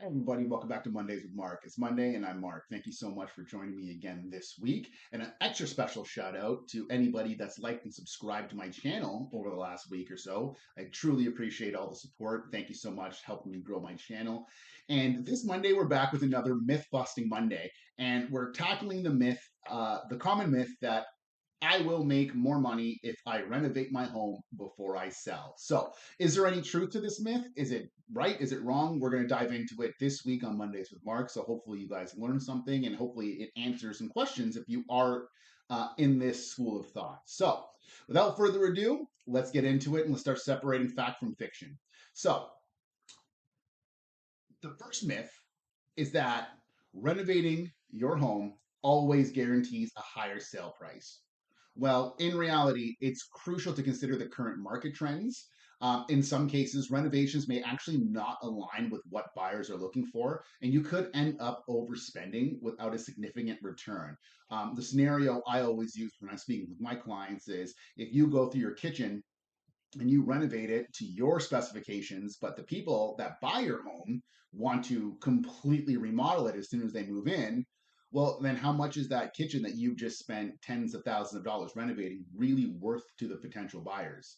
Hey everybody, welcome back to Mondays with Mark. It's Monday and I'm Mark. Thank you so much for joining me again this week. And an extra special shout out to anybody that's liked and subscribed to my channel over the last week or so. I truly appreciate all the support. Thank you so much helping me grow my channel. And this Monday, we're back with another myth busting Monday. And we're tackling the myth, the common myth that I will make more money if I renovate my home before I sell. So, is there any truth to this myth? Is it right? Is it wrong? We're going to dive into it this week on Mondays with Mark. So, hopefully, you guys learn something and hopefully, it answers some questions if you are in this school of thought. So, without further ado, let's get into it and let's start separating fact from fiction. So, the first myth is that renovating your home always guarantees a higher sale price. Well, in reality, it's crucial to consider the current market trends. In some cases, renovations may actually not align with what buyers are looking for, and you could end up overspending without a significant return. The scenario I always use when I'm speaking with my clients is if you go through your kitchen and you renovate it to your specifications, but the people that buy your home want to completely remodel it as soon as they move in, well, then how much is that kitchen that you've just spent tens of thousands of dollars renovating really worth to the potential buyers?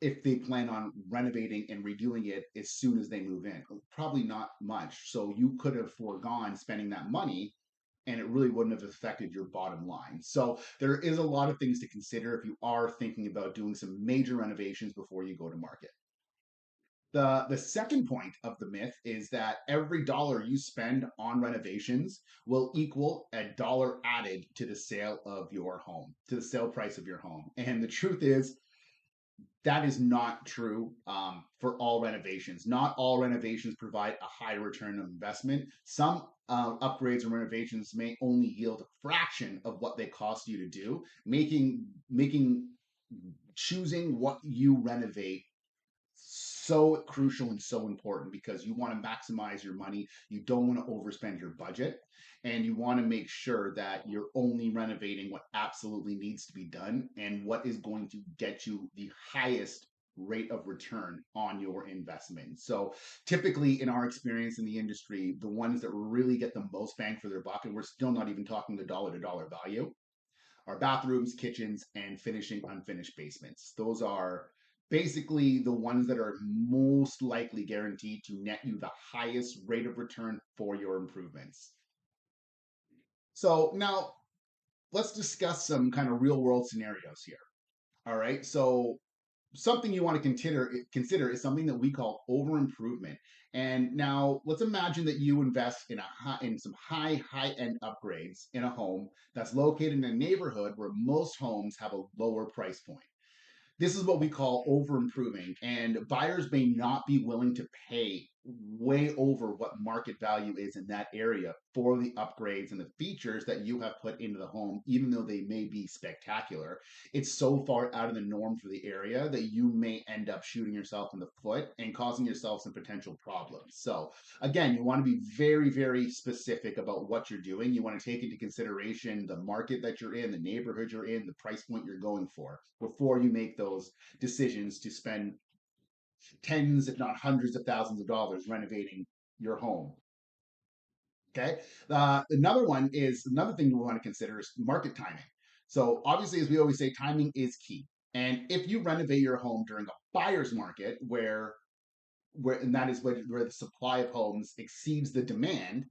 If they plan on renovating and redoing it as soon as they move in, probably not much. So you could have foregone spending that money and it really wouldn't have affected your bottom line. So there is a lot of things to consider if you are thinking about doing some major renovations before you go to market. The second point of the myth is that every dollar you spend on renovations will equal a dollar added to the sale of your home, to the sale price of your home. And the truth is, that is not true for all renovations. Not all renovations provide a high return on investment. Some upgrades and renovations may only yield a fraction of what they cost you to do, making choosing what you renovate so crucial and so important because you want to maximize your money. You don't want to overspend your budget. And you want to make sure that you're only renovating what absolutely needs to be done and what is going to get you the highest rate of return on your investment. So typically in our experience in the industry, the ones that really get the most bang for their buck, and we're still not even talking the dollar to dollar value, are bathrooms, kitchens, and finishing unfinished basements. Those are basically the ones that are most likely guaranteed to net you the highest rate of return for your improvements. So now let's discuss some kind of real world scenarios here. All right. So something you want to consider is something that we call over improvement. And now let's imagine that you invest in some high end upgrades in a home that's located in a neighborhood where most homes have a lower price point. This is what we call over improving, and buyers may not be willing to pay way over what market value is in that area for the upgrades and the features that you have put into the home, even though they may be spectacular. It's so far out of the norm for the area that you may end up shooting yourself in the foot and causing yourself some potential problems. So again, you want to be very, very specific about what you're doing. You want to take into consideration the market that you're in, the neighborhood you're in, the price point you're going for before you make those decisions to spend tens, if not hundreds of thousands of dollars renovating your home. Okay. Another thing we want to consider is market timing. So obviously, as we always say, timing is key. And if you renovate your home during a buyer's market where and that is where the supply of homes exceeds the demand,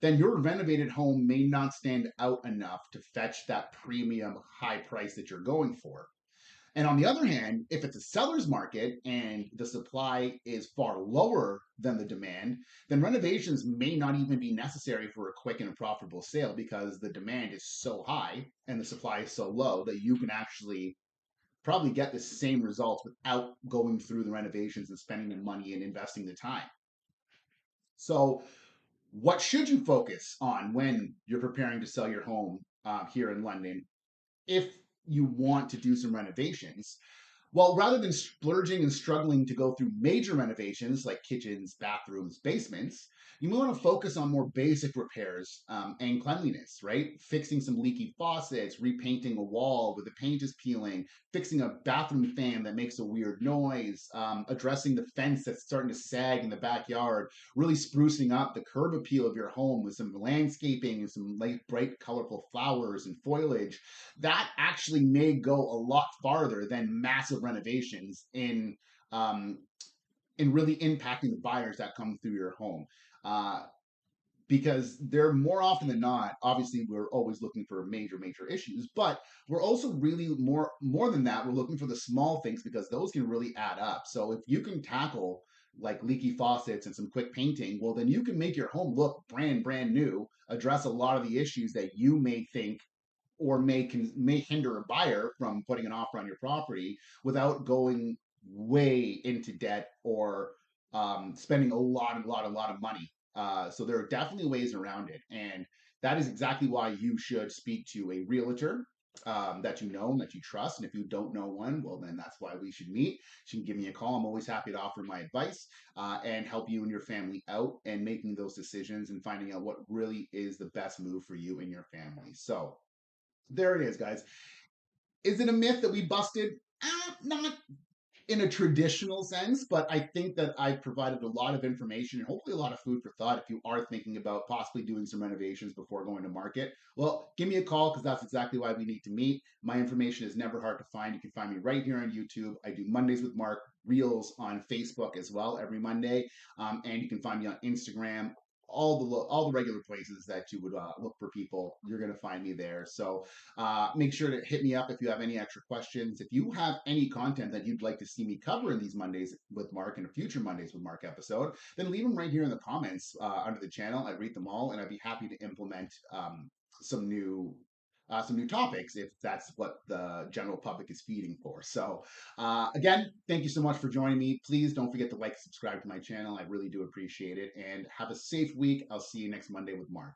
then your renovated home may not stand out enough to fetch that premium high price that you're going for. And on the other hand, if it's a seller's market and the supply is far lower than the demand, then renovations may not even be necessary for a quick and profitable sale because the demand is so high and the supply is so low that you can actually probably get the same results without going through the renovations and spending the money and investing the time. So, what should you focus on when you're preparing to sell your home here in London if you want to do some renovations? Well, rather than splurging and struggling to go through major renovations like kitchens, bathrooms, basements, you want to focus on more basic repairs and cleanliness, right? Fixing some leaky faucets, repainting a wall where the paint is peeling, fixing a bathroom fan that makes a weird noise, addressing the fence that's starting to sag in the backyard, really sprucing up the curb appeal of your home with some landscaping and some light, bright, colorful flowers and foliage. That actually may go a lot farther than massive renovations um, in really impacting the buyers that come through your home. Because they're more often than not, obviously we're always looking for major issues, but we're also really more than that, we're looking for the small things because those can really add up. So if you can tackle like leaky faucets and some quick painting, well then you can make your home look brand new, address a lot of the issues that you may think or may hinder a buyer from putting an offer on your property without going way into debt or spending a lot of money. So there are definitely ways around it, and that is exactly why you should speak to a realtor that you know and that you trust. And if you don't know one, well, then that's why we should meet. You can give me a call. I'm always happy to offer my advice and help you and your family out and making those decisions and finding out what really is the best move for you and your family. So there it is, guys. Is it a myth that we busted? Not in a traditional sense, but I think that I've provided a lot of information and hopefully a lot of food for thought if you are thinking about possibly doing some renovations before going to market. Well, give me a call because that's exactly why we need to meet. My information is never hard to find. You can find me right here on YouTube. I do Mondays with Mark Reels on Facebook as well every Monday, and you can find me on Instagram. All the regular places that you would look for people, you're going to find me there. So make sure to hit me up if you have any extra questions. If you have any content that you'd like to see me cover in these Mondays with Mark and a future Mondays with Mark episode, then leave them right here in the comments under the channel. I read them all, and I'd be happy to implement some new some new topics if that's what the general public is feeding for. So, again, thank you so much for joining me. Please don't forget to like, subscribe to my channel. I really do appreciate it. And have a safe week. I'll see you next Monday with Mark.